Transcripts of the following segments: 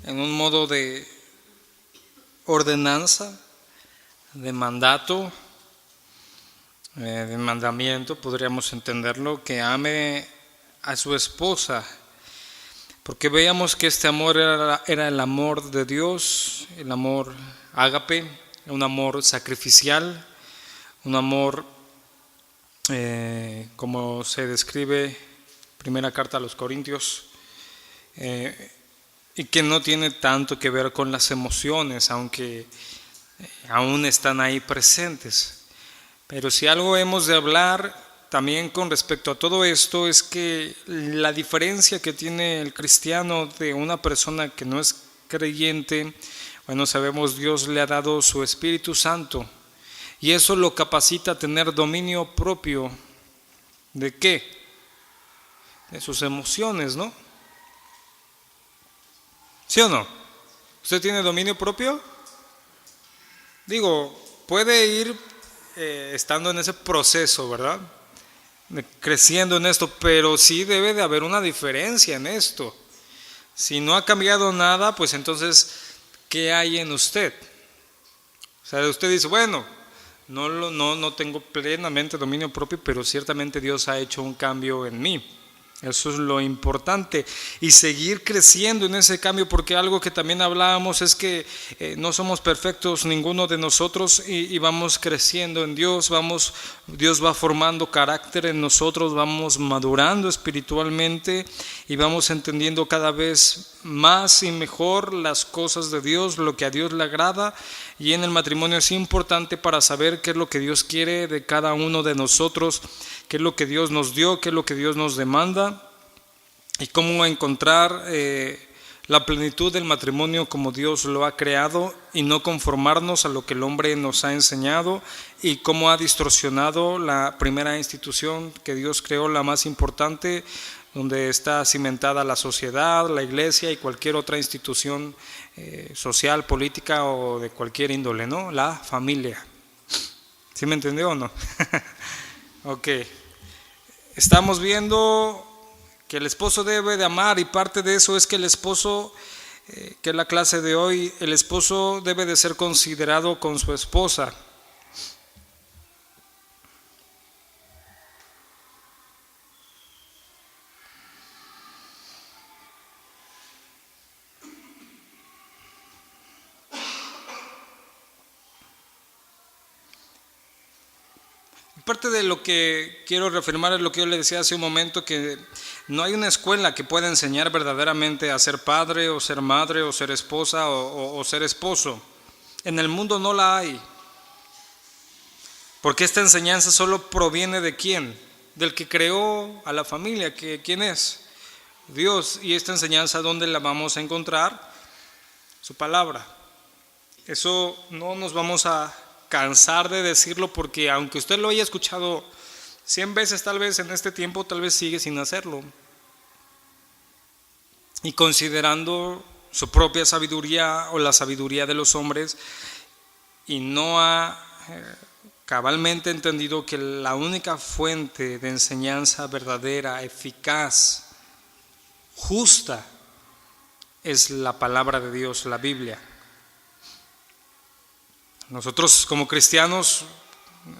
en un modo de ordenanza, de mandato, de mandamiento, podríamos entenderlo, que ame a su esposa, porque veíamos que este amor era el amor de Dios, el amor ágape, un amor sacrificial, un amor como se describe primera carta a los Corintios, y que no tiene tanto que ver con las emociones, aunque aún están ahí presentes. Pero si algo hemos de hablar también con respecto a todo esto es que la diferencia que tiene el cristiano de una persona que no es creyente, bueno, sabemos Dios le ha dado su Espíritu Santo y eso lo capacita a tener dominio propio. ¿De qué? De sus emociones, ¿no? ¿Sí o no? ¿Usted tiene dominio propio? Digo, puede ir estando en ese proceso, ¿verdad? Creciendo en esto, pero sí debe de haber una diferencia en esto. Si no ha cambiado nada, pues entonces, ¿qué hay en usted? O sea, usted dice, bueno, no tengo plenamente dominio propio, pero ciertamente Dios ha hecho un cambio en mí. Eso es lo importante y seguir creciendo en ese cambio, porque algo que también hablábamos es que no somos perfectos ninguno de nosotros y vamos creciendo en Dios, Dios va formando carácter en nosotros, vamos madurando espiritualmente y vamos entendiendo cada vez más y mejor las cosas de Dios, lo que a Dios le agrada. Y en el matrimonio es importante para saber qué es lo que Dios quiere de cada uno de nosotros, qué es lo que Dios nos dio, qué es lo que Dios nos demanda y cómo encontrar la plenitud del matrimonio como Dios lo ha creado y no conformarnos a lo que el hombre nos ha enseñado y cómo ha distorsionado la primera institución que Dios creó, la más importante, donde está cimentada la sociedad, la iglesia y cualquier otra institución social, política o de cualquier índole, ¿no? La familia. ¿Sí me entendió o no? Ok. Estamos viendo que el esposo debe de amar y parte de eso es que el esposo, que es la clase de hoy, el esposo debe de ser considerado con su esposa. Parte de lo que quiero reafirmar es lo que yo le decía hace un momento, que no hay una escuela que pueda enseñar verdaderamente a ser padre o ser madre o ser esposa o ser esposo. En el mundo no la hay. Porque esta enseñanza solo proviene de ¿quién? Del que creó a la familia, que ¿quién es? Dios. Y esta enseñanza, ¿dónde la vamos a encontrar? Su palabra. Eso no nos vamos a cansar de decirlo, porque aunque usted lo haya escuchado 100 veces tal vez en este tiempo, tal vez sigue sin hacerlo y considerando su propia sabiduría o la sabiduría de los hombres, y no ha cabalmente entendido que la única fuente de enseñanza verdadera, eficaz, justa es la palabra de Dios, la Biblia. Nosotros como cristianos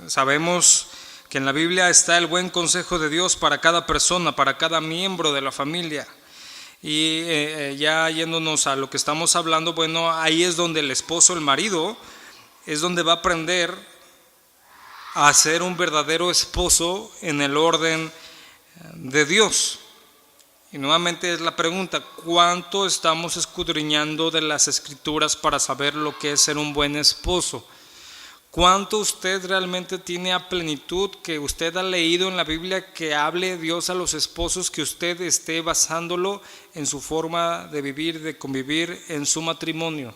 sabemos que en la Biblia está el buen consejo de Dios para cada persona, para cada miembro de la familia. Y ya yéndonos a lo que estamos hablando, bueno, ahí es donde el esposo, el marido, es donde va a aprender a ser un verdadero esposo en el orden de Dios. Y nuevamente es la pregunta, ¿cuánto estamos escudriñando de las Escrituras para saber lo que es ser un buen esposo? ¿Cuánto usted realmente tiene a plenitud que usted ha leído en la Biblia que hable Dios a los esposos, que usted esté basándolo en su forma de vivir, de convivir en su matrimonio?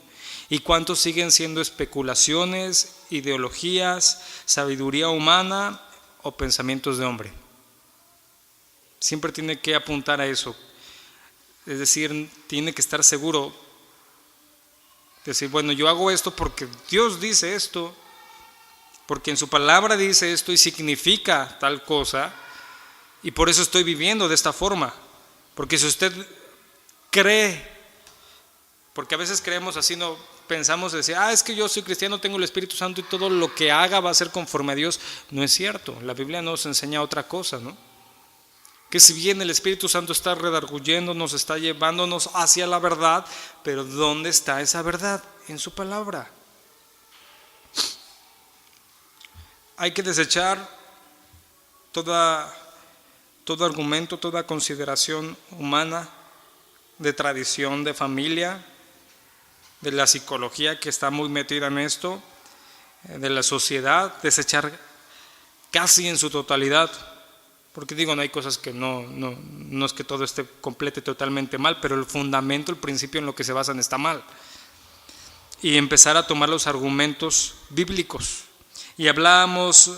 ¿Y cuántos siguen siendo especulaciones, ideologías, sabiduría humana o pensamientos de hombre? Siempre tiene que apuntar a eso. Es decir, tiene que estar seguro. Decir, bueno, yo hago esto porque Dios dice esto, porque en su palabra dice esto y significa tal cosa, y por eso estoy viviendo de esta forma. Porque si usted cree Porque a veces creemos así, no pensamos decir, es que yo soy cristiano, tengo el Espíritu Santo y todo lo que haga va a ser conforme a Dios. No es cierto, la Biblia nos enseña otra cosa, ¿no? Que si bien el Espíritu Santo está redarguyéndonos, está llevándonos hacia la verdad, pero ¿dónde está esa verdad? En su palabra. Hay que desechar todo argumento, toda consideración humana, de tradición, de familia, de la psicología que está muy metida en esto, de la sociedad, desechar casi en su totalidad, porque digo, no hay cosas que no es que todo esté completo y totalmente mal, pero el fundamento, el principio en lo que se basan está mal, y empezar a tomar los argumentos bíblicos. Y hablábamos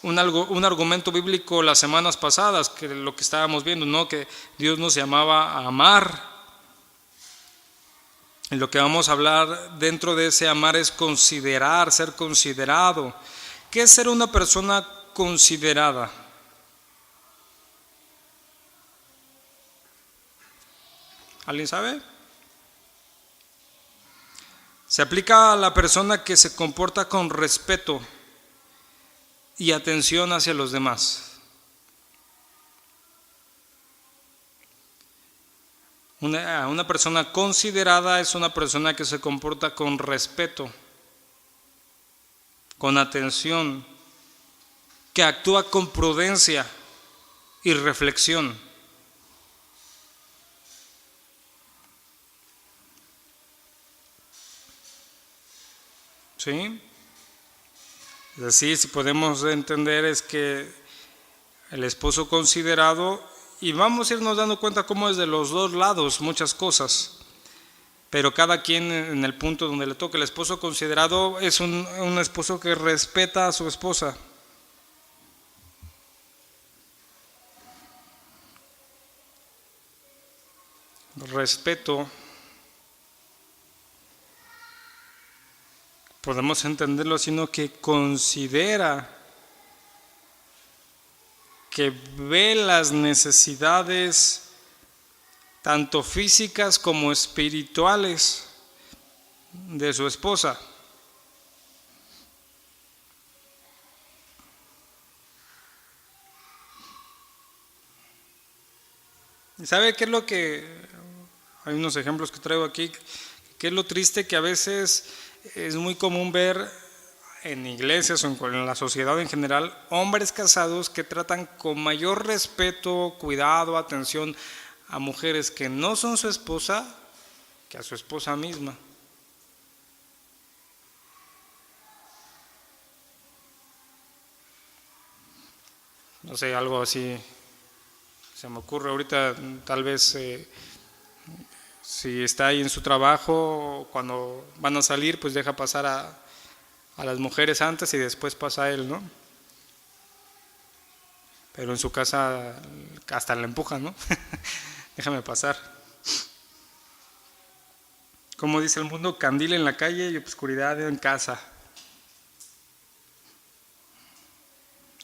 un argumento bíblico las semanas pasadas, que lo que estábamos viendo, ¿no? Que Dios nos llamaba a amar. Y lo que vamos a hablar dentro de ese amar es considerar, ser considerado. ¿Qué es ser una persona considerada? ¿Alguien sabe? Se aplica a la persona que se comporta con respeto y atención hacia los demás. Una persona considerada es una persona que se comporta con respeto, con atención, que actúa con prudencia y reflexión. ¿Sí? Es decir, si podemos entender es que el esposo considerado, y vamos a irnos dando cuenta cómo es de los dos lados muchas cosas, pero cada quien en el punto donde le toca. El esposo considerado es un esposo que respeta a su esposa. Respeto. Podemos entenderlo, sino que considera, que ve las necesidades tanto físicas como espirituales de su esposa. ¿Y sabe qué es lo que, hay unos ejemplos que traigo aquí, qué es lo triste? Que a veces es muy común ver en iglesias o en la sociedad en general hombres casados que tratan con mayor respeto, cuidado, atención a mujeres que no son su esposa que a su esposa misma. No sé, algo así se me ocurre ahorita, tal vez si está ahí en su trabajo, cuando van a salir, pues deja pasar a las mujeres antes y después pasa a él, ¿no? Pero en su casa hasta la empujan, ¿no? Déjame pasar. Como dice el mundo, candil en la calle y obscuridad en casa.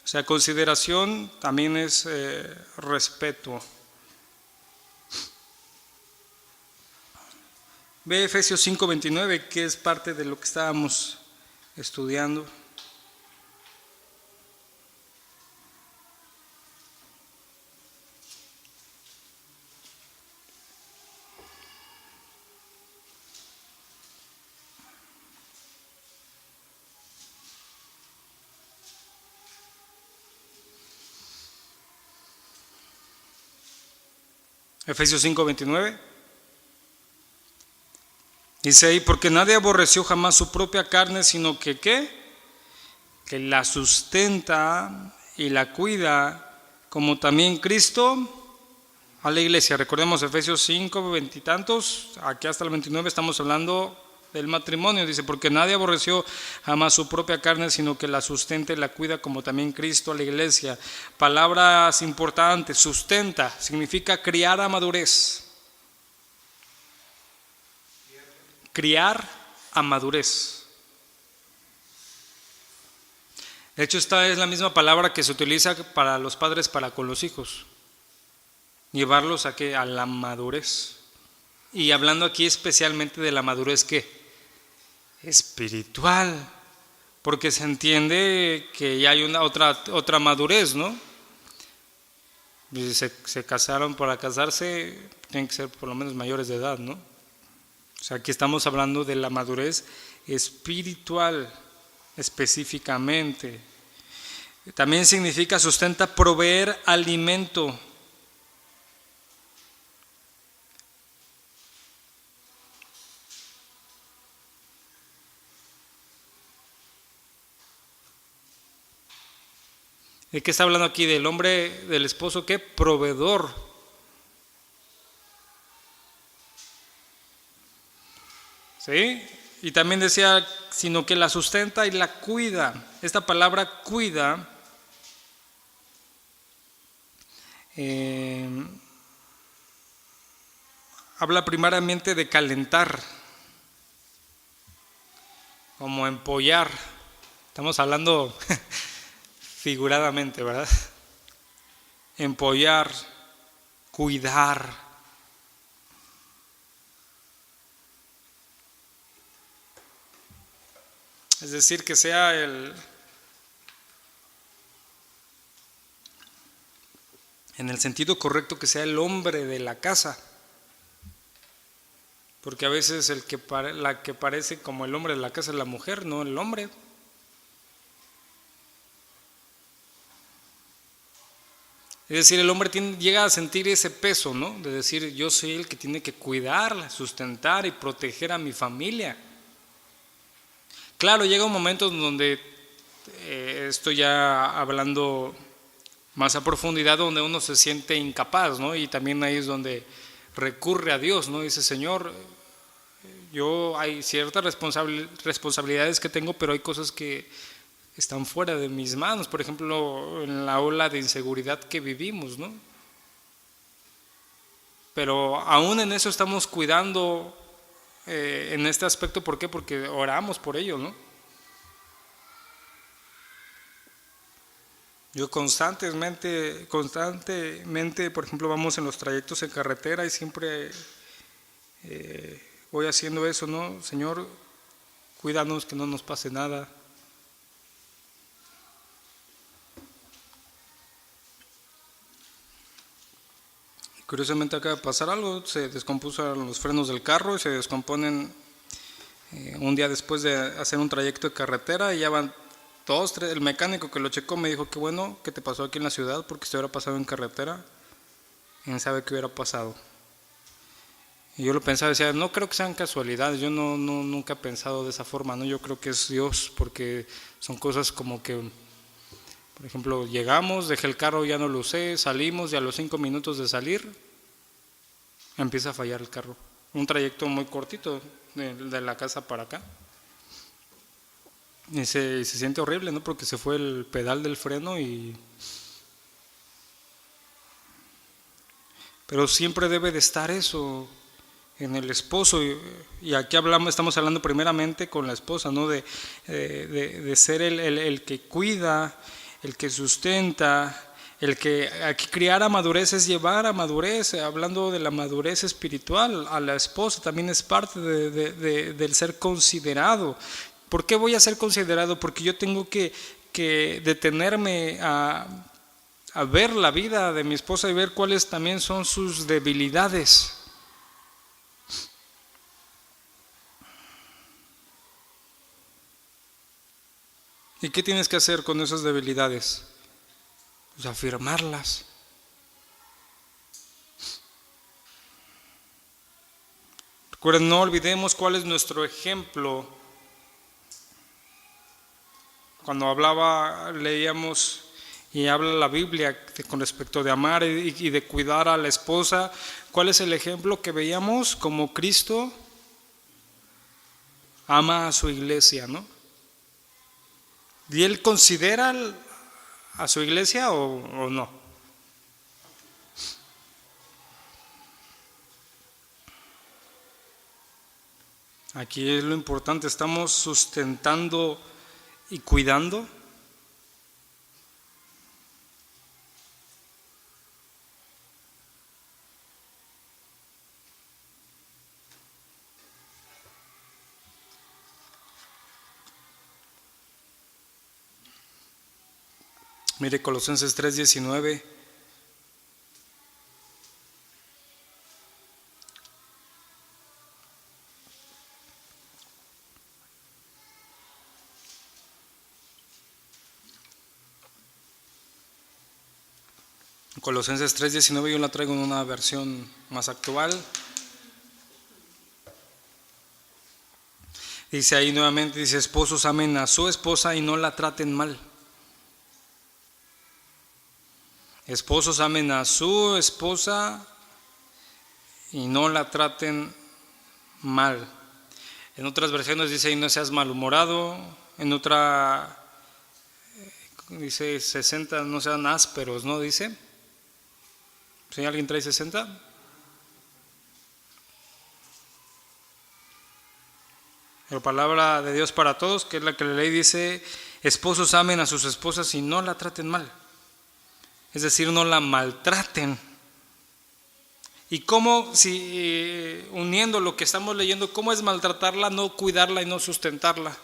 O sea, consideración también es respeto. Ve Efesios 5:29, que es parte de lo que estábamos estudiando. Efesios 5:29. Dice ahí, porque nadie aborreció jamás su propia carne, sino que ¿qué? Que la sustenta y la cuida, como también Cristo a la iglesia. Recordemos Efesios 5, 20 y tantos, aquí hasta el 29 estamos hablando del matrimonio. Dice, porque nadie aborreció jamás su propia carne, sino que la sustenta y la cuida, como también Cristo a la iglesia. Palabras importantes, sustenta, significa criar a madurez. Criar a madurez. De hecho, esta es la misma palabra que se utiliza para los padres para con los hijos. Llevarlos a ¿qué? A la madurez. Y hablando aquí especialmente de la madurez que espiritual, porque se entiende que ya hay una otra madurez, ¿no? Y se casaron, para casarse tienen que ser por lo menos mayores de edad, ¿no? O sea, aquí estamos hablando de la madurez espiritual específicamente. También significa sustenta, proveer alimento. ¿De qué está hablando aquí? Del hombre, del esposo, ¿qué? Proveedor. ¿Sí? Y también decía, sino que la sustenta y la cuida. Esta palabra cuida habla primariamente de calentar, como empollar. Estamos hablando figuradamente, ¿verdad? Empollar, cuidar. Es decir, que sea en el sentido correcto, que sea el hombre de la casa. Porque a veces la que parece como el hombre de la casa es la mujer, no el hombre. Es decir, el hombre llega a sentir ese peso, ¿no? De decir, yo soy el que tiene que cuidar, sustentar y proteger a mi familia. Claro, llega un momento donde, estoy ya hablando más a profundidad, donde uno se siente incapaz, ¿no? Y también ahí es donde recurre a Dios, ¿no? Dice, Señor, hay ciertas responsabilidades que tengo, pero hay cosas que están fuera de mis manos. Por ejemplo, en la ola de inseguridad que vivimos, ¿no? Pero aún en eso estamos cuidando, en este aspecto. ¿Por qué? Porque oramos por ello, ¿no? Yo constantemente, por ejemplo, vamos en los trayectos en carretera y siempre voy haciendo eso, ¿no? Señor, cuídanos, que no nos pase nada. Curiosamente acaba de pasar algo, se descompuso los frenos del carro y se descomponen un día después de hacer un trayecto de carretera, y ya van 2, 3, el mecánico que lo checó me dijo, qué bueno que te pasó aquí en la ciudad, porque si hubiera pasado en carretera, quién sabe qué hubiera pasado. Y yo lo pensaba, decía, no creo que sean casualidades, yo nunca he pensado de esa forma, ¿no? Yo creo que es Dios, porque son cosas como que, por ejemplo, llegamos, dejé el carro, ya no lo usé, salimos y a los 5 minutos de salir empieza a fallar el carro. Un trayecto muy cortito de la casa para acá. Y se siente horrible, ¿no? Porque se fue el pedal del freno pero siempre debe de estar eso en el esposo. Y aquí estamos hablando primeramente con la esposa, ¿no? De ser el que cuida, el que sustenta, el que aquí criar a madurez es llevar a madurez. Hablando de la madurez espiritual, a la esposa también es parte del ser considerado. ¿Por qué voy a ser considerado? Porque yo tengo que detenerme a ver la vida de mi esposa y ver cuáles también son sus debilidades. ¿Y qué tienes que hacer con esas debilidades? Pues afirmarlas. Recuerden, no olvidemos cuál es nuestro ejemplo. Cuando leíamos y habla la Biblia con respecto de amar y de cuidar a la esposa, ¿cuál es el ejemplo que veíamos? Como Cristo ama a su iglesia, ¿no? ¿Y él considera a su iglesia o no? Aquí es lo importante, ¿estamos sustentando y cuidando? Mire Colosenses 3:19. Colosenses 3:19, yo la traigo en una versión más actual. Dice ahí nuevamente, dice: esposos, amen a su esposa y no la traten mal. Esposos, amen a su esposa y no la traten mal. En otras versiones dice: y no seas malhumorado. En otra dice 60, no sean ásperos, ¿no? Dice. ¿Sí? ¿Alguien trae 60? La palabra de Dios para todos, que es la que la ley dice: esposos, amen a sus esposas y no la traten mal. Es decir, no la maltraten. Y cómo, si uniendo lo que estamos leyendo, cómo es maltratarla, no cuidarla y no sustentarla.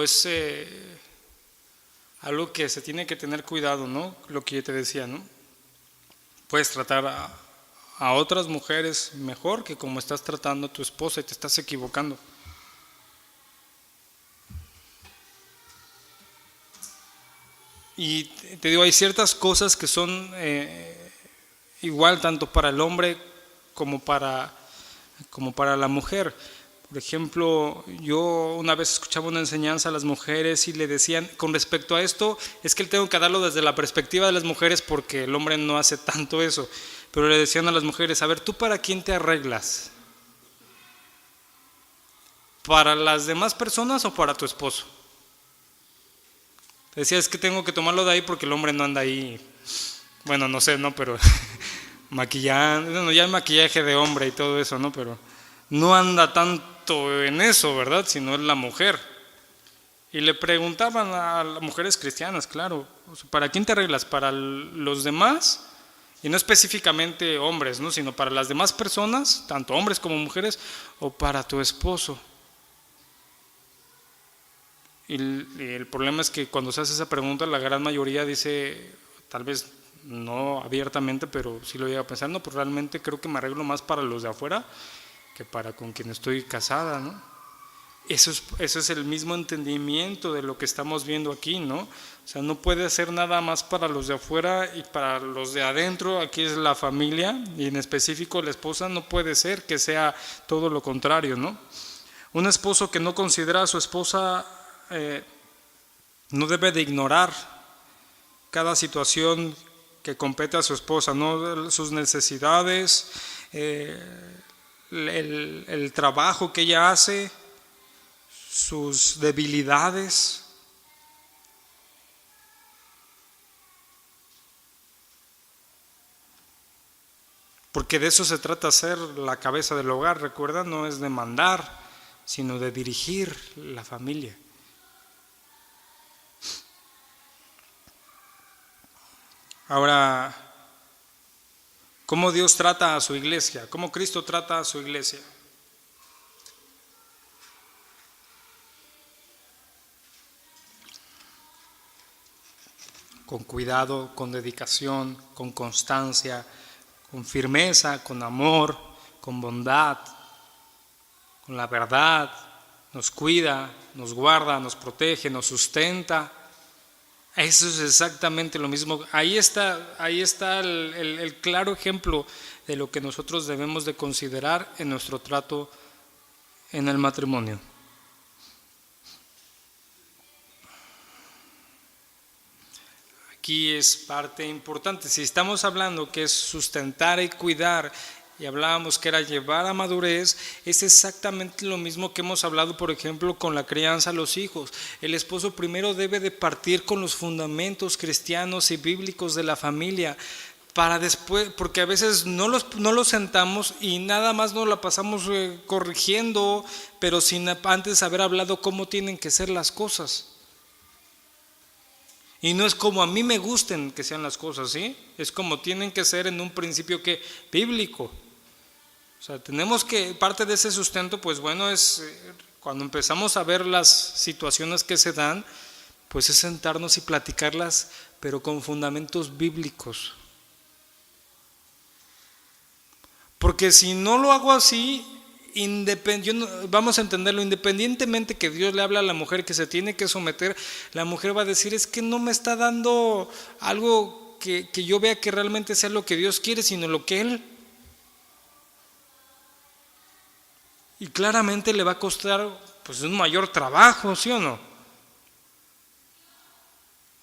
Es algo que se tiene que tener cuidado, ¿no? Lo que yo te decía, ¿no? Puedes tratar a otras mujeres mejor que como estás tratando a tu esposa y te estás equivocando. Y te digo, hay ciertas cosas que son igual tanto para el hombre como para la mujer. Por ejemplo, yo una vez escuchaba una enseñanza a las mujeres y le decían, con respecto a esto, es que tengo que darlo desde la perspectiva de las mujeres porque el hombre no hace tanto eso, pero le decían a las mujeres: a ver, ¿tú para quién te arreglas? ¿Para las demás personas o para tu esposo? Decía: es que tengo que tomarlo de ahí porque el hombre no anda ahí, bueno, no sé, ¿no? Pero maquillando, bueno, ya el maquillaje de hombre y todo eso, ¿no? Pero no anda tanto en eso, ¿verdad? Sino es la mujer. Y le preguntaban a las mujeres cristianas, claro, ¿para quién te arreglas? ¿Para los demás? Y no específicamente hombres, ¿no? Sino para las demás personas, tanto hombres como mujeres, o para tu esposo. Y el problema es que cuando se hace esa pregunta, la gran mayoría dice, tal vez no abiertamente, pero sí lo llega a pensar: no, pues realmente creo que me arreglo más para los de afuera que para con quien estoy casada, ¿no? Eso es el mismo entendimiento de lo que estamos viendo aquí, ¿no? O sea, no puede ser nada más para los de afuera y para los de adentro. Aquí es la familia, y en específico la esposa. No puede ser que sea todo lo contrario, ¿no? Un esposo que no considera a su esposa no debe de ignorar cada situación que compete a su esposa, ¿no? Sus necesidades, el trabajo que ella hace, sus debilidades. Porque de eso se trata, ser la cabeza del hogar, recuerda, no es de mandar, sino de dirigir la familia. Ahora, ¿cómo Dios trata a su iglesia? ¿Cómo Cristo trata a su iglesia? Con cuidado, con dedicación, con constancia, con firmeza, con amor, con bondad, con la verdad. Nos cuida, nos guarda, nos protege, nos sustenta. Eso es exactamente lo mismo. Ahí está el claro ejemplo de lo que nosotros debemos de considerar en nuestro trato en el matrimonio. Aquí es parte importante. Si estamos hablando que es sustentar y cuidar, y hablábamos que era llevar a madurez, es exactamente lo mismo que hemos hablado, por ejemplo, con la crianza a los hijos. El esposo primero debe de partir con los fundamentos cristianos y bíblicos de la familia, para después, porque a veces no los sentamos y nada más nos la pasamos corrigiendo, pero sin antes haber hablado cómo tienen que ser las cosas. Y no es como a mí me gusten que sean las cosas, ¿sí? Es como tienen que ser en un principio que bíblico. O sea, tenemos que, parte de ese sustento, pues bueno, es cuando empezamos a ver las situaciones que se dan, pues es sentarnos y platicarlas, pero con fundamentos bíblicos. Porque si no lo hago así, vamos a entenderlo, independientemente que Dios le habla a la mujer que se tiene que someter, la mujer va a decir, es que no me está dando algo que yo vea que realmente sea lo que Dios quiere, sino lo que Él. Y claramente le va a costar pues un mayor trabajo, ¿sí o no?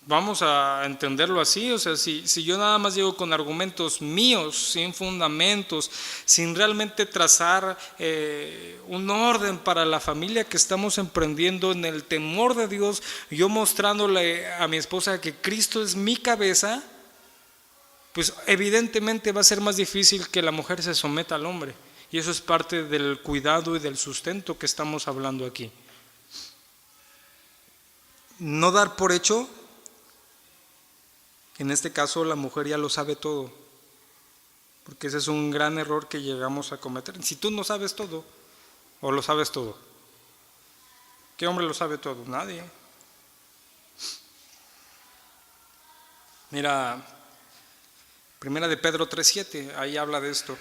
Vamos a entenderlo así, o sea, si yo nada más llego con argumentos míos, sin fundamentos, sin realmente trazar un orden para la familia que estamos emprendiendo en el temor de Dios, yo mostrándole a mi esposa que Cristo es mi cabeza, pues evidentemente va a ser más difícil que la mujer se someta al hombre. Y eso es parte del cuidado y del sustento que estamos hablando aquí. No dar por hecho, en este caso la mujer ya lo sabe todo, porque ese es un gran error que llegamos a cometer. Si tú no sabes todo, o lo sabes todo, ¿qué hombre lo sabe todo? Nadie. Mira, Primera de Pedro 3:7, ahí habla de esto.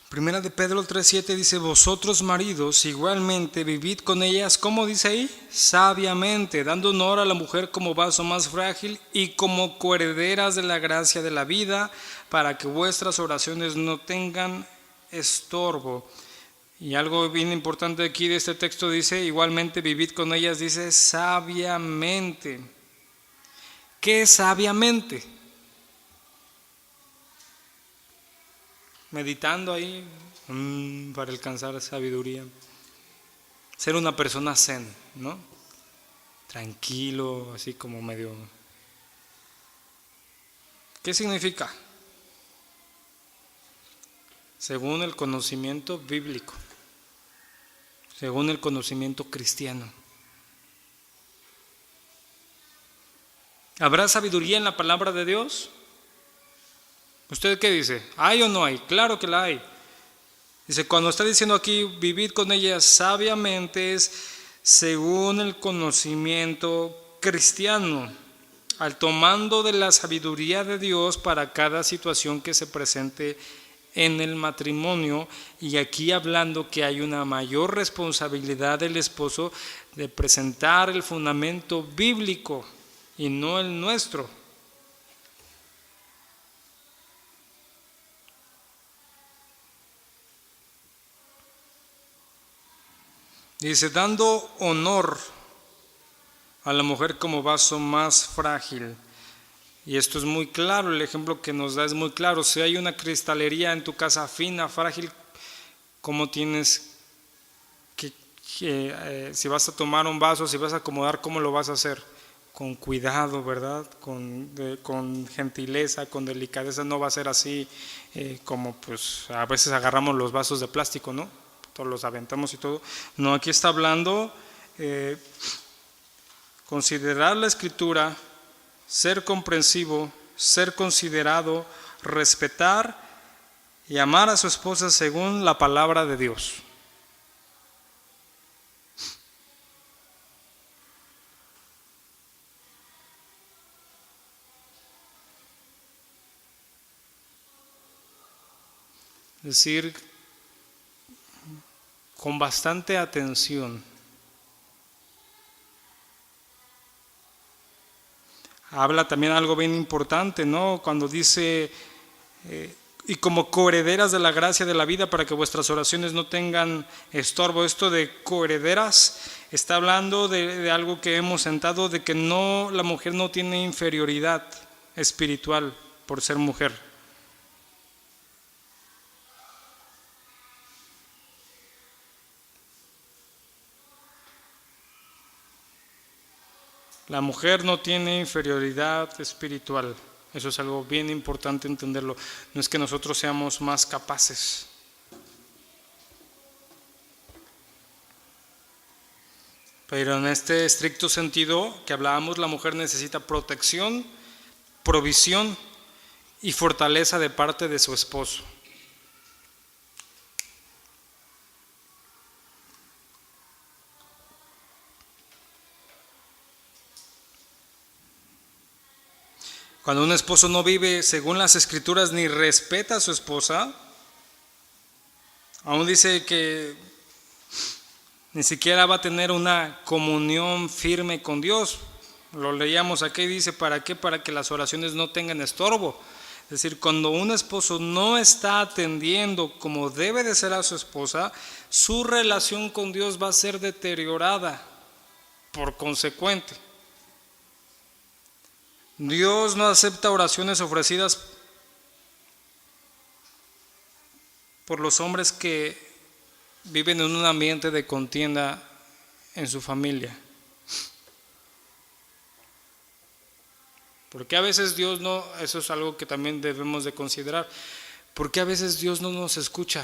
Primera de Pedro 3:7 dice, vosotros maridos igualmente vivid con ellas, ¿cómo dice ahí? Sabiamente, dando honor a la mujer como vaso más frágil y como coherederas de la gracia de la vida, para que vuestras oraciones no tengan estorbo. Y algo bien importante aquí de este texto dice, igualmente vivid con ellas, dice sabiamente. ¿Qué es sabiamente? Meditando ahí para alcanzar sabiduría. Ser una persona zen, ¿no? Tranquilo, así como medio. ¿Qué significa? Según el conocimiento bíblico, según el conocimiento cristiano. ¿Habrá sabiduría en la palabra de Dios? ¿Usted qué dice? ¿Hay o no hay? Claro que la hay. Dice, cuando está diciendo aquí, vivid con ellas sabiamente, es según el conocimiento cristiano, al tomando de la sabiduría de Dios para cada situación que se presente en el matrimonio, y aquí hablando que hay una mayor responsabilidad del esposo de presentar el fundamento bíblico y no el nuestro. Dice, dando honor a la mujer como vaso más frágil. Y esto es muy claro, el ejemplo que nos da es muy claro. Si hay una cristalería en tu casa fina, frágil, ¿cómo tienes si vas a tomar un vaso, si vas a acomodar, cómo lo vas a hacer? Con cuidado, ¿verdad? Con gentileza, con delicadeza. No va a ser así como pues a veces agarramos los vasos de plástico, ¿no? Todos los aventamos y todo. No, aquí está hablando considerar la escritura, ser comprensivo, ser considerado, respetar y amar a su esposa según la palabra de Dios. Es decir, con bastante atención. Habla también algo bien importante, ¿no? Cuando dice, y como coherederas de la gracia de la vida para que vuestras oraciones no tengan estorbo. Esto de coherederas está hablando de algo que hemos sentado, de que no, la mujer no tiene inferioridad espiritual por ser mujer. La mujer no tiene inferioridad espiritual. Eso es algo bien importante entenderlo. No es que nosotros seamos más capaces. Pero en este estricto sentido que hablábamos, la mujer necesita protección, provisión y fortaleza de parte de su esposo. Cuando un esposo no vive según las escrituras ni respeta a su esposa, aún dice que ni siquiera va a tener una comunión firme con Dios. Lo leíamos aquí, dice, ¿para qué? Para que las oraciones no tengan estorbo. Es decir, cuando un esposo no está atendiendo como debe de ser a su esposa, su relación con Dios va a ser deteriorada por consecuente. Dios no acepta oraciones ofrecidas por los hombres que viven en un ambiente de contienda en su familia. Porque a veces Dios no, eso es algo que también debemos de considerar, porque a veces Dios no nos escucha.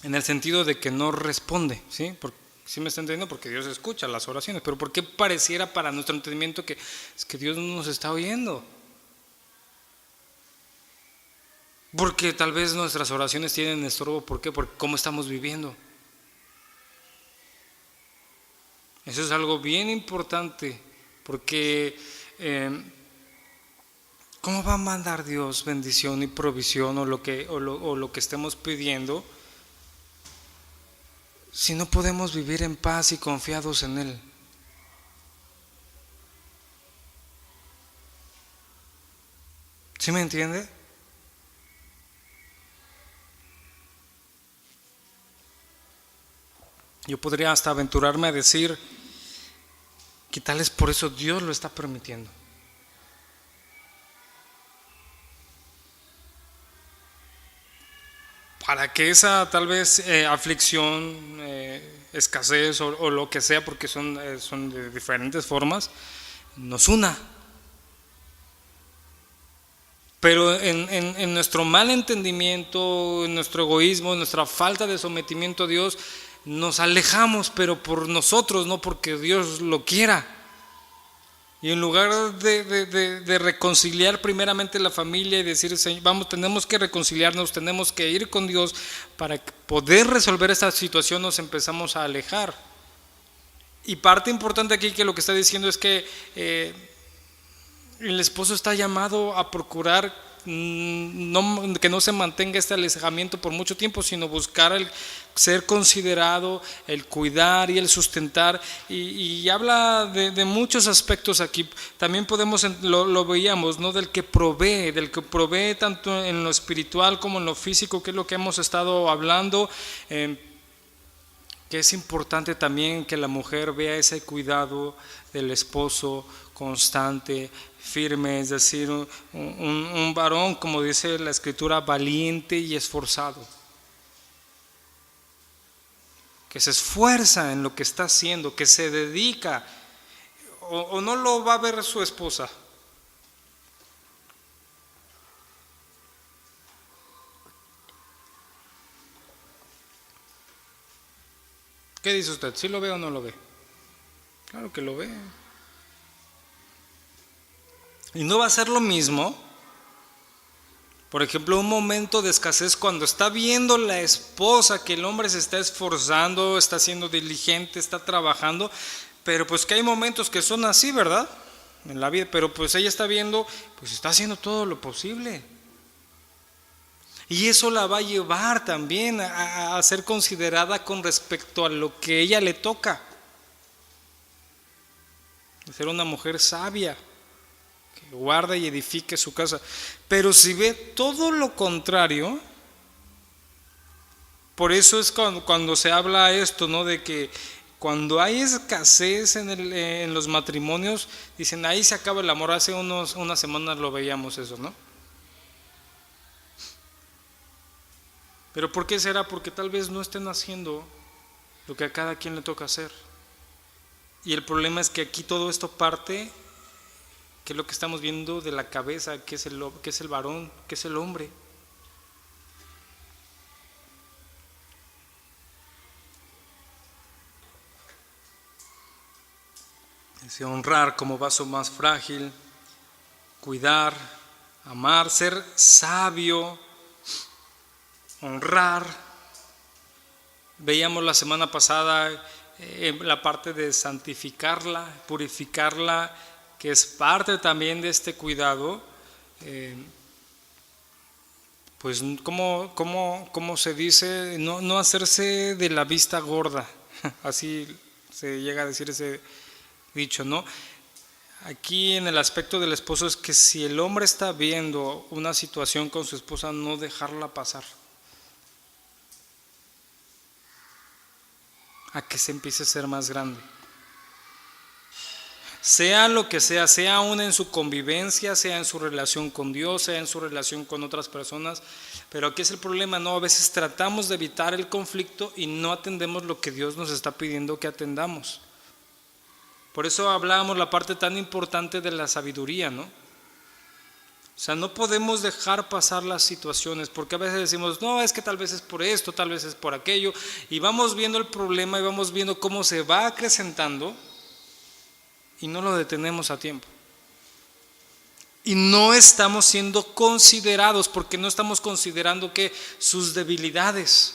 En el sentido de que no responde, ¿sí? ¿Sí me está entendiendo? Porque Dios escucha las oraciones, pero ¿por qué pareciera para nuestro entendimiento que es que Dios no nos está oyendo? Porque tal vez nuestras oraciones tienen estorbo. ¿Por qué? Porque cómo estamos viviendo. Eso es algo bien importante, porque ¿cómo va a mandar Dios bendición y provisión o lo que estemos pidiendo si no podemos vivir en paz y confiados en Él? ¿Sí me entiende? Yo podría hasta aventurarme a decir que tal es por eso Dios lo está permitiendo. Para que esa tal vez aflicción, escasez o lo que sea, porque son de diferentes formas, nos una. Pero en nuestro mal entendimiento, en nuestro egoísmo, en nuestra falta de sometimiento a Dios, nos alejamos, pero por nosotros, no porque Dios lo quiera. Y en lugar de reconciliar primeramente la familia y decir, vamos, tenemos que reconciliarnos, tenemos que ir con Dios para poder resolver esta situación, nos empezamos a alejar. Y parte importante aquí que lo que está diciendo es que el esposo está llamado a procurar que no se mantenga este alejamiento por mucho tiempo, sino buscar el ser considerado, el cuidar y el sustentar, y habla de muchos aspectos aquí. También podemos, lo veíamos, ¿no? del que provee tanto en lo espiritual como en lo físico, que es lo que hemos estado hablando, que es importante también que la mujer vea ese cuidado del esposo constante, firme, es decir, un varón, como dice la escritura, valiente y esforzado, que se esfuerza en lo que está haciendo, que se dedica, o no lo va a ver su esposa. ¿Qué dice usted? ¿Sí lo ve o no lo ve? Claro que lo ve. Y no va a ser lo mismo, por ejemplo, un momento de escasez cuando está viendo la esposa que el hombre se está esforzando, está siendo diligente, está trabajando, pero pues que hay momentos que son así, ¿verdad? En la vida, pero pues ella está viendo, pues está haciendo todo lo posible. Y eso la va a llevar también a ser considerada con respecto a lo que ella le toca. De ser una mujer sabia, que guarda y edifique su casa. Pero si ve todo lo contrario, por eso es cuando se habla esto, ¿no? De que cuando hay escasez en los matrimonios, dicen, ahí se acaba el amor. Hace unas semanas lo veíamos eso, ¿no? Pero ¿por qué será? Porque tal vez no estén haciendo lo que a cada quien le toca hacer. Y el problema es que aquí todo esto parte, que es lo que estamos viendo, de la cabeza, que es el varón, que es el hombre. Dice honrar como vaso más frágil, cuidar, amar, ser sabio, honrar. Veíamos la semana pasada la parte de santificarla, purificarla, que es parte también de este cuidado. Pues como se dice, no hacerse de la vista gorda, así se llega a decir ese dicho, ¿no? Aquí en el aspecto del esposo es que si el hombre está viendo una situación con su esposa, no dejarla pasar, a que se empiece a ser más grande. Sea lo que sea aún en su convivencia, sea en su relación con Dios, sea en su relación con otras personas, pero aquí es el problema, ¿no? A veces tratamos de evitar el conflicto y no atendemos lo que Dios nos está pidiendo que atendamos. Por eso hablábamos la parte tan importante de la sabiduría, ¿no? O sea, no podemos dejar pasar las situaciones, porque a veces decimos, no, es que tal vez es por esto, tal vez es por aquello, y vamos viendo el problema y vamos viendo cómo se va acrecentando y no lo detenemos a tiempo. Y no estamos siendo considerados, porque no estamos considerando que sus debilidades.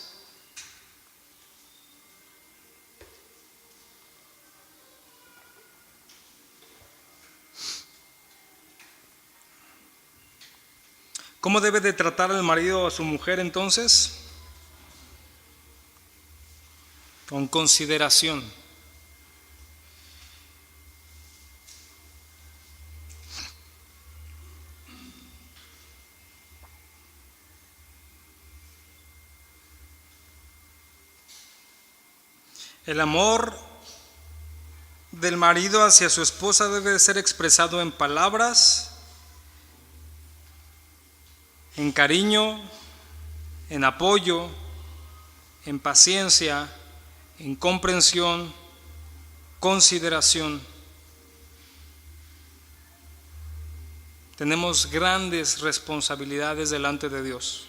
¿Cómo debe de tratar el marido a su mujer entonces? Con consideración. El amor del marido hacia su esposa debe de ser expresado en palabras, en cariño, en apoyo, en paciencia, en comprensión, consideración. Tenemos grandes responsabilidades delante de Dios.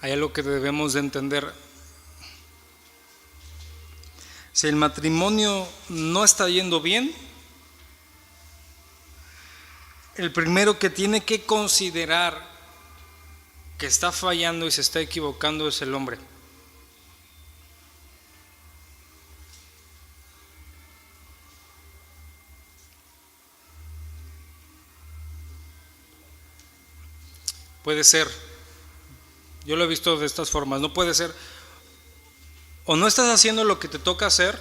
Hay algo que debemos de entender. Si el matrimonio no está yendo bien, el primero que tiene que considerar que está fallando y se está equivocando es el hombre. Puede ser, yo lo he visto de estas formas, no puede ser, o no estás haciendo lo que te toca hacer,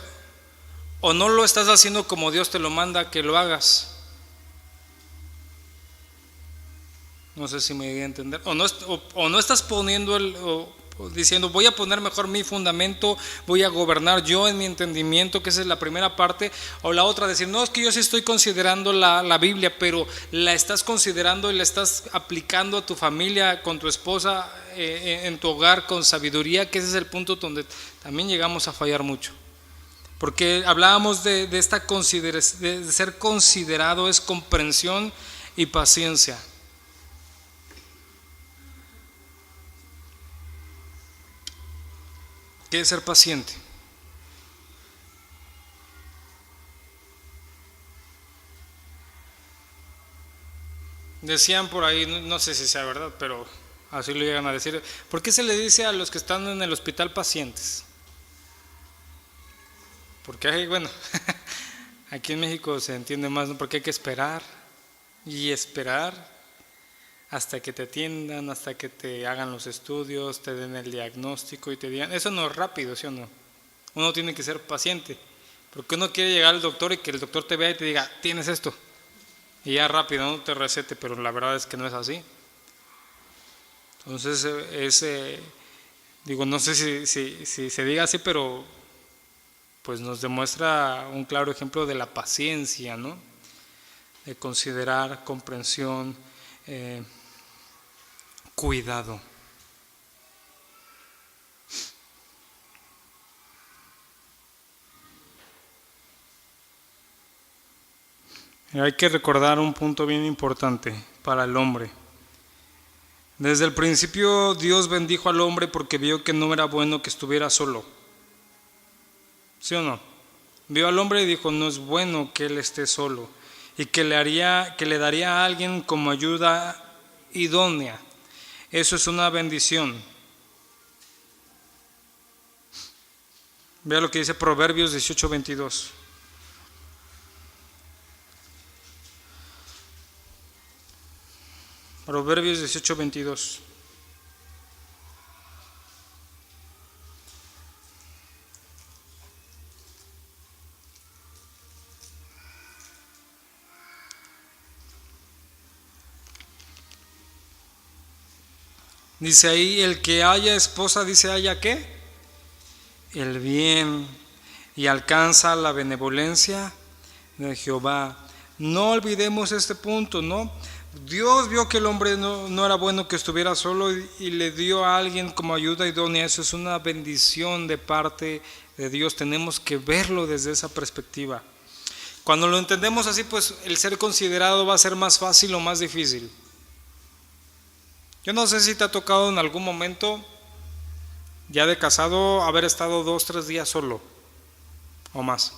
o no lo estás haciendo como Dios te lo manda que lo hagas. No sé si me di a entender. O no estás poniendo diciendo voy a poner mejor mi fundamento, voy a gobernar yo en mi entendimiento, que esa es la primera parte. O la otra, decir, no, es que yo sí estoy considerando la Biblia, pero la estás considerando y la estás aplicando a tu familia, con tu esposa, en tu hogar, con sabiduría, que ese es el punto donde también llegamos a fallar mucho. Porque hablábamos de esta de ser considerado, es comprensión y paciencia. ¿Qué es ser paciente? Decían por ahí, no sé si sea verdad, pero así lo llegan a decir. ¿Por qué se le dice a los que están en el hospital pacientes? Porque hay, bueno, aquí en México se entiende más, ¿no? Porque hay que esperar y esperar hasta que te atiendan, hasta que te hagan los estudios, te den el diagnóstico y te digan, eso no es rápido, ¿sí o no? Uno tiene que ser paciente, porque uno quiere llegar al doctor y que el doctor te vea y te diga, tienes esto, y ya rápido, no te recete, pero la verdad es que no es así. Entonces, digo, no sé si se diga así, pero pues nos demuestra un claro ejemplo de la paciencia, ¿no? De considerar, comprensión, cuidado. Hay que recordar un punto bien importante para el hombre. Desde el principio Dios bendijo al hombre porque vio que no era bueno que estuviera solo. ¿Sí o no? Vio al hombre y dijo, no es bueno que él esté solo, y que le daría a alguien como ayuda idónea. Eso es una bendición. Vea lo que dice Proverbios 18:22. Proverbios 18:22. Dice ahí, el que haya esposa, dice, haya ¿qué? El bien, y alcanza la benevolencia de Jehová. No olvidemos este punto, ¿no? Dios vio que el hombre no era bueno que estuviera solo y le dio a alguien como ayuda idónea. Eso es una bendición de parte de Dios. Tenemos que verlo desde esa perspectiva. Cuando lo entendemos así, pues el ser considerado va a ser más fácil o más difícil. Yo no sé si te ha tocado en algún momento, ya de casado, haber estado 2-3 días solo o más.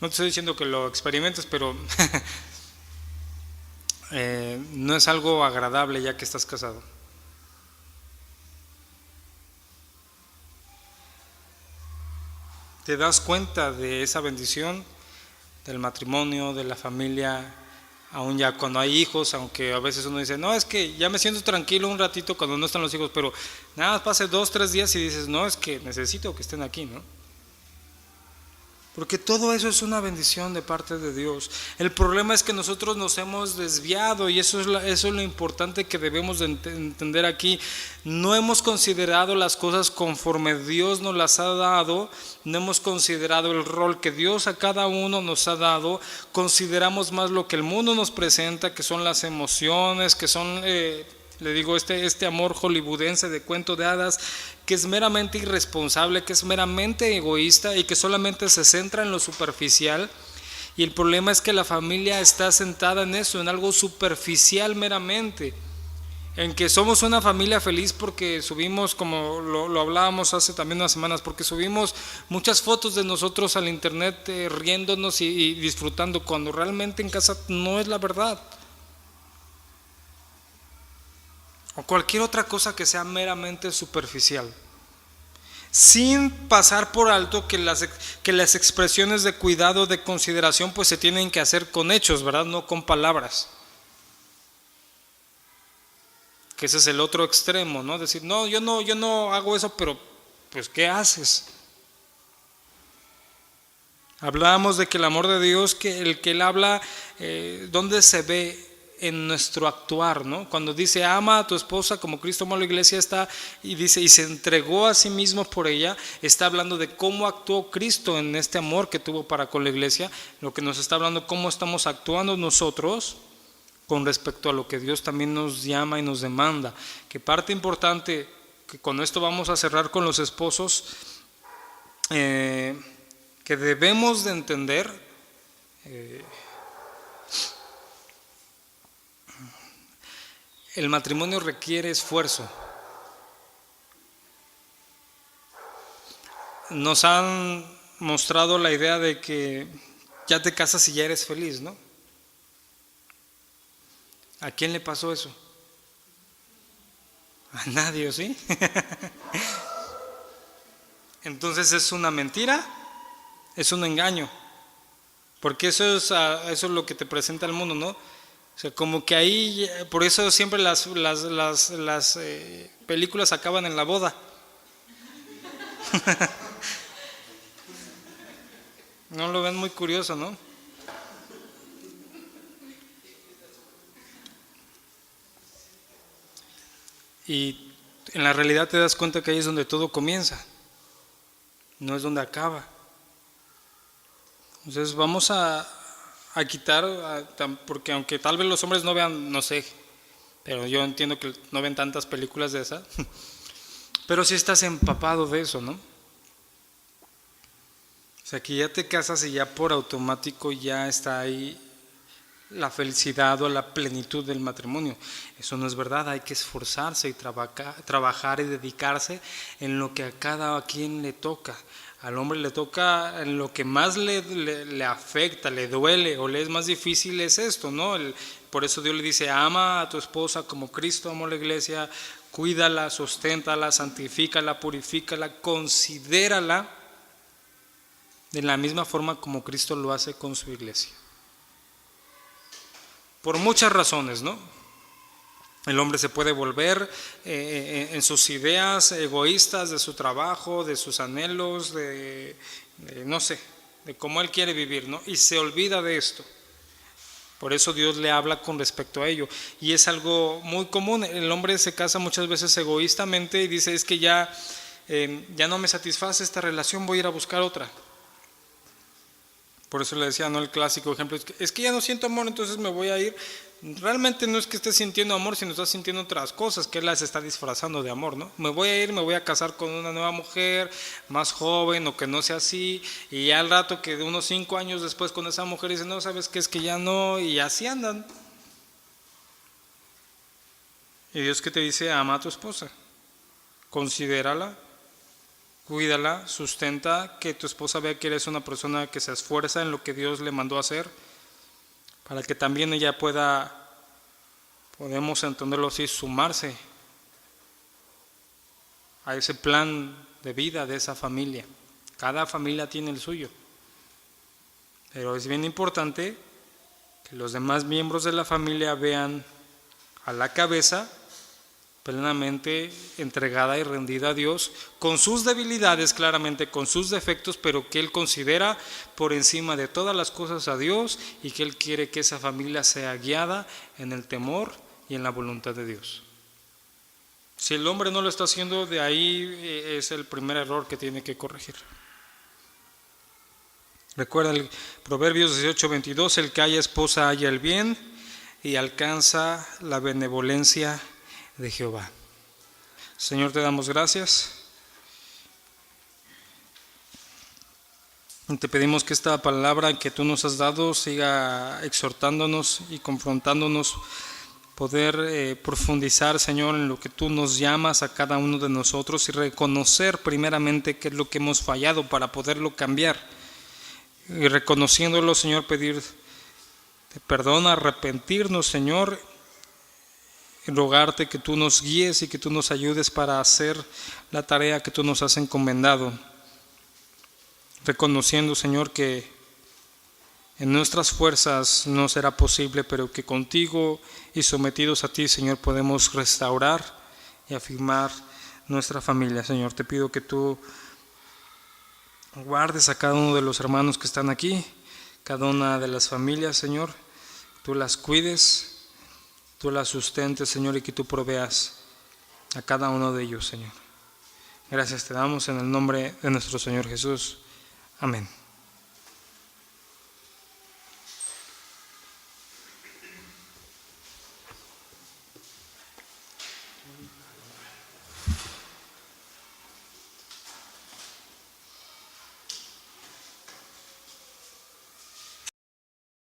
No te estoy diciendo que lo experimentes, pero no es algo agradable ya que estás casado. Te das cuenta de esa bendición del matrimonio, de la familia, aún ya cuando hay hijos, aunque a veces uno dice, no, es que ya me siento tranquilo un ratito cuando no están los hijos, pero nada más pase 2-3 días y dices, no, es que necesito que estén aquí, ¿no? Porque todo eso es una bendición de parte de Dios. El problema es que nosotros nos hemos desviado, y eso es lo importante que debemos de entender aquí. No hemos considerado las cosas conforme Dios nos las ha dado, no hemos considerado el rol que Dios a cada uno nos ha dado, consideramos más lo que el mundo nos presenta, que son las emociones, que son, le digo, este amor hollywoodense de cuento de hadas, que es meramente irresponsable, que es meramente egoísta y que solamente se centra en lo superficial. Y el problema es que la familia está sentada en eso, en algo superficial meramente, en que somos una familia feliz porque subimos, como lo hablábamos hace también unas semanas, porque subimos muchas fotos de nosotros al internet riéndonos y disfrutando, cuando realmente en casa no es la verdad. O cualquier otra cosa que sea meramente superficial, sin pasar por alto que las expresiones de cuidado, de consideración, pues se tienen que hacer con hechos, ¿verdad? No con palabras. Que ese es el otro extremo, ¿no? Decir, no, yo no hago eso, pero pues ¿qué haces? Hablábamos de que el amor de Dios, que Él habla, ¿dónde se ve? En nuestro actuar, ¿no? Cuando dice ama a tu esposa como Cristo amó a la iglesia, está y dice y se entregó a sí mismo por ella, está hablando de cómo actuó Cristo en este amor que tuvo para con la iglesia, lo que nos está hablando cómo estamos actuando nosotros con respecto a lo que Dios también nos llama y nos demanda. Que parte importante, que con esto vamos a cerrar con los esposos, que debemos de entender, el matrimonio requiere esfuerzo. Nos han mostrado la idea de que ya te casas y ya eres feliz, ¿no? ¿A quién le pasó eso? A nadie, ¿sí? Entonces es una mentira, es un engaño, porque eso es lo que te presenta el mundo, ¿no? O sea, como que ahí, por eso siempre las películas acaban en la boda. No lo ven muy curioso, ¿no? Y en la realidad te das cuenta que ahí es donde todo comienza. no es donde acaba. Entonces vamos a quitar, porque aunque tal vez los hombres no vean, no sé, pero yo entiendo que no ven tantas películas de esas, pero sí estás empapado de eso, ¿no? O sea, que ya te casas y ya por automático ya está ahí la felicidad o la plenitud del matrimonio. Eso no es verdad, hay que esforzarse y trabajar y dedicarse en lo que a cada quien le toca. Al hombre le toca en lo que más le afecta, le duele o le es más difícil es esto, ¿no? Por eso Dios le dice, ama a tu esposa como Cristo amó la iglesia, cuídala, susténtala, santifícala, purifícala, considérala de la misma forma como Cristo lo hace con su iglesia. Por muchas razones, ¿no? El hombre se puede volver en sus ideas egoístas de su trabajo, de sus anhelos, no sé, de cómo él quiere vivir, ¿no? Y se olvida de esto. Por eso Dios le habla con respecto a ello. Y es algo muy común. El hombre se casa muchas veces egoístamente y dice, es que ya no me satisface esta relación, voy a ir a buscar otra. Por eso le decía, ¿no? El clásico ejemplo, es que ya no siento amor, entonces me voy a ir. Realmente no es que estés sintiendo amor, sino estás sintiendo otras cosas que él las está disfrazando de amor, ¿no? Me voy a ir, me voy a casar con una nueva mujer, más joven o que no sea así, y ya al rato que de unos 5 años después con esa mujer dice, no, ¿sabes qué? Es que ya no, y así andan. Y Dios que te dice, ama a tu esposa, considérala, cuídala, sustenta, que tu esposa vea que eres una persona que se esfuerza en lo que Dios le mandó a hacer, para que también ella pueda, podemos entenderlo así, sumarse a ese plan de vida de esa familia. Cada familia tiene el suyo, pero es bien importante que los demás miembros de la familia vean a la cabeza plenamente entregada y rendida a Dios, con sus debilidades claramente, con sus defectos, pero que Él considera por encima de todas las cosas a Dios y que Él quiere que esa familia sea guiada en el temor y en la voluntad de Dios. Si el hombre no lo está haciendo, de ahí es el primer error que tiene que corregir. Recuerda el Proverbios 18:22, el que haya esposa halla el bien y alcanza la benevolencia de Jehová. Señor, te damos gracias. Te pedimos que esta palabra que tú nos has dado siga exhortándonos y confrontándonos, poder profundizar, Señor, en lo que tú nos llamas a cada uno de nosotros y reconocer primeramente qué es lo que hemos fallado para poderlo cambiar. Y reconociéndolo, Señor, pedir perdón, arrepentirnos, Señor, y rogarte que tú nos guíes y que tú nos ayudes para hacer la tarea que tú nos has encomendado. Reconociendo, Señor, que en nuestras fuerzas no será posible, pero que contigo y sometidos a ti, Señor, podemos restaurar y afirmar nuestra familia. Señor, te pido que tú guardes a cada uno de los hermanos que están aquí, cada una de las familias, Señor, tú las cuides, tú las sustentes, Señor, y que tú proveas a cada uno de ellos, Señor. Gracias te damos en el nombre de nuestro Señor Jesús. Amén.